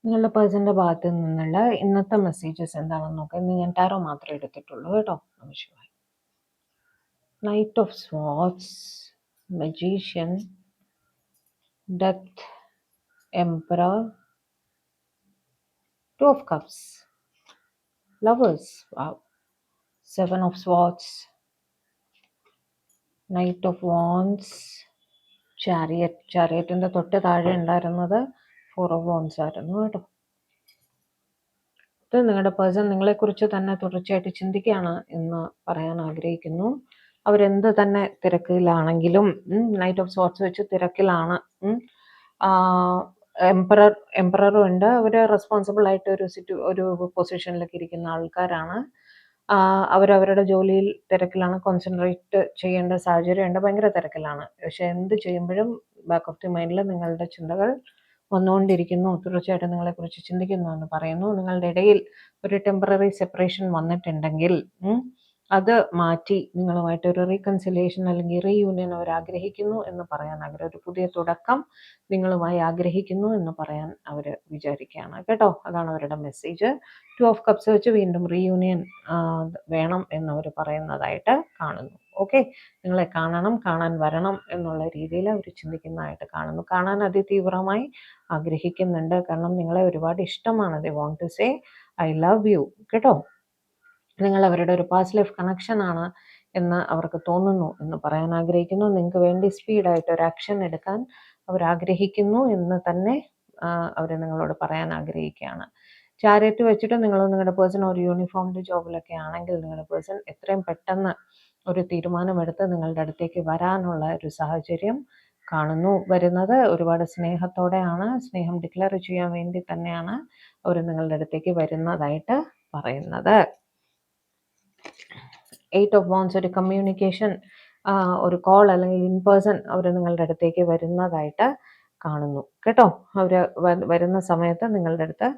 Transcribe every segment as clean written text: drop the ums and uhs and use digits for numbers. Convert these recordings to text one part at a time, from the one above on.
നിങ്ങളുടെ പേഴ്സന്റെ ഭാഗത്ത് നിന്നുള്ള ഇന്നത്തെ മെസ്സേജസ് എന്താണെന്ന് നോക്കാം. ഇന്ന് ഞാൻ ടാറോ മാത്രമേ എടുത്തിട്ടുള്ളൂ കേട്ടോ. നമസ്കാരം. Knight of swords, magician, death, emperor, two of cups, lovers, seven of swords, knight of wands, ചാരിയറ്റിന്റെ തൊട്ട് താഴെ ഉണ്ടായിരുന്നത് ഫോർ ഓഫ് വാൻഡ്സ് ആയിരുന്നു കേട്ടോ. ഇത് നിങ്ങളുടെ പേഴ്സൺ നിങ്ങളെക്കുറിച്ച് തന്നെ തുടർച്ചയായിട്ട് ചിന്തിക്കുകയാണ് എന്ന് പറയാൻ ആഗ്രഹിക്കുന്നു. അവരെന്ത് തന്നെ തിരക്കിലാണെങ്കിലും നൈറ്റ് ഓഫ് സോർട്സ് വെച്ച് തിരക്കിലാണ്. എംപററും ഉണ്ട്. അവർ റെസ്പോൺസിബിൾ ആയിട്ട് ഒരു പൊസിഷനിലേക്ക് ഇരിക്കുന്ന ആൾക്കാരാണ്. അവരവരുടെ ജോലിയിൽ തിരക്കിലാണ്, കോൺസെൻട്രേറ്റ് ചെയ്യേണ്ട സാഹചര്യമുണ്ട്, ഭയങ്കര തിരക്കിലാണ്. പക്ഷെ എന്ത് ചെയ്യുമ്പോഴും ബാക്ക് ഓഫ് ദി മൈൻഡിൽ നിങ്ങളുടെ ചിന്തകൾ വന്നുകൊണ്ടിരിക്കുന്നു, തീർച്ചയായിട്ടും നിങ്ങളെക്കുറിച്ച് ചിന്തിക്കുന്നു എന്ന് പറയുന്നു. നിങ്ങളുടെ ഇടയിൽ ഒരു ടെമ്പററി സെപ്പറേഷൻ വന്നിട്ടുണ്ടെങ്കിൽ അത് മാറ്റി നിങ്ങളുമായിട്ട് ഒരു റീകൺസിലിയേഷൻ അല്ലെങ്കിൽ റീയൂണിയൻ അവർ ആഗ്രഹിക്കുന്നു എന്ന് പറയാൻ ഒരു പുതിയ തുടക്കം നിങ്ങളുമായി ആഗ്രഹിക്കുന്നു എന്ന് പറയാൻ അവർ വിചാരിക്കുകയാണ് കേട്ടോ. അതാണ് അവരുടെ മെസ്സേജ്. ടു ഓഫ് കപ്സ് വെച്ച് വീണ്ടും റീയൂണിയൻ വേണം എന്നവർ പറയുന്നതായിട്ട് കാണുന്നു. ഓക്കെ, നിങ്ങളെ കാണാൻ വരണം എന്നുള്ള രീതിയിൽ അവർ ചിന്തിക്കുന്നതായിട്ട് കാണുന്നു. കാണാൻ അതിതീവ്രമായി ആഗ്രഹിക്കുന്നുണ്ട്. കാരണം നിങ്ങളെ ഒരുപാട് ഇഷ്ടമാണ്. They want to say I love you കേട്ടോ. നിങ്ങൾ അവരുടെ ഒരു പാസ്റ്റ് ലൈഫ് കണക്ഷൻ ആണ് എന്ന് അവർക്ക് തോന്നുന്നു എന്ന് പറയാൻ ആഗ്രഹിക്കുന്നു. നിങ്ങൾക്ക് വേണ്ടി സ്പീഡായിട്ട് ഒരു ആക്ഷൻ എടുക്കാൻ അവർ ആഗ്രഹിക്കുന്നു എന്ന് തന്നെ അവർ നിങ്ങളോട് പറയാൻ ആഗ്രഹിക്കുകയാണ്. ചാരിയറ്റ് വെച്ചിട്ട് നിങ്ങളുടെ പേഴ്സൺ ഒരു യൂണിഫോംഡ് ജോബിലൊക്കെ ആണെങ്കിൽ നിങ്ങളുടെ പേഴ്സൺ എത്രയും പെട്ടെന്ന് ഒരു തീരുമാനമെടുത്ത് നിങ്ങളുടെ അടുത്തേക്ക് വരാനുള്ള ഒരു സാഹചര്യം കാണുന്നു. വരുന്നത് ഒരുപാട് സ്നേഹത്തോടെയാണ്, സ്നേഹം ഡിക്ലെയർ ചെയ്യാൻ വേണ്ടി തന്നെയാണ് അവർ നിങ്ങളുടെ അടുത്തേക്ക് വരുന്നതായിട്ട് പറയുന്നത്. എയ്റ്റ് ഓഫ് വാൻഡ്സ് ഒരു കമ്മ്യൂണിക്കേഷൻ, ഒരു കോൾ അല്ലെങ്കിൽ ഇൻ പേഴ്സൺ അവർ നിങ്ങളുടെ അടുത്തേക്ക് വരുന്നതായിട്ട് കാണുന്നു കേട്ടോ. അവർ വരുന്ന സമയത്ത് നിങ്ങളുടെ അടുത്ത്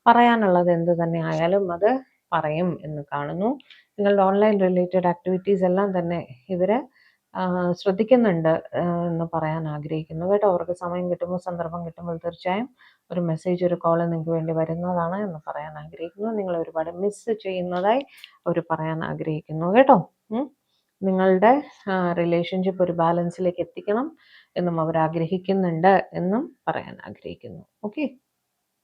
പറയാനുള്ളത് എന്ത് തന്നെ ആയാലും അത് പറയും എന്ന് കാണുന്നു. നിങ്ങളുടെ ഓൺലൈൻ റിലേറ്റഡ് ആക്ടിവിറ്റീസ് എല്ലാം തന്നെ ഇവർ ശ്രദ്ധിക്കുന്നുണ്ട് എന്ന് പറയാൻ ആഗ്രഹിക്കുന്നു കേട്ടോ. അവർക്ക് സമയം കിട്ടുമ്പോൾ, സന്ദർഭം കിട്ടുമ്പോൾ തീർച്ചയായും ഒരു മെസ്സേജ്, ഒരു കോൾ നിങ്ങൾക്ക് വേണ്ടി വരുന്നതാണ് എന്ന് പറയാൻ ആഗ്രഹിക്കുന്നു. നിങ്ങൾ ഒരുപാട് മിസ് ചെയ്യുന്നതായി അവർ പറയാൻ ആഗ്രഹിക്കുന്നു കേട്ടോ. നിങ്ങളുടെ റിലേഷൻഷിപ്പ് ഒരു ബാലൻസിലേക്ക് എത്തിക്കണം എന്നും അവർ ആഗ്രഹിക്കുന്നുണ്ട് എന്നും പറയാൻ ആഗ്രഹിക്കുന്നു. ഓക്കെ.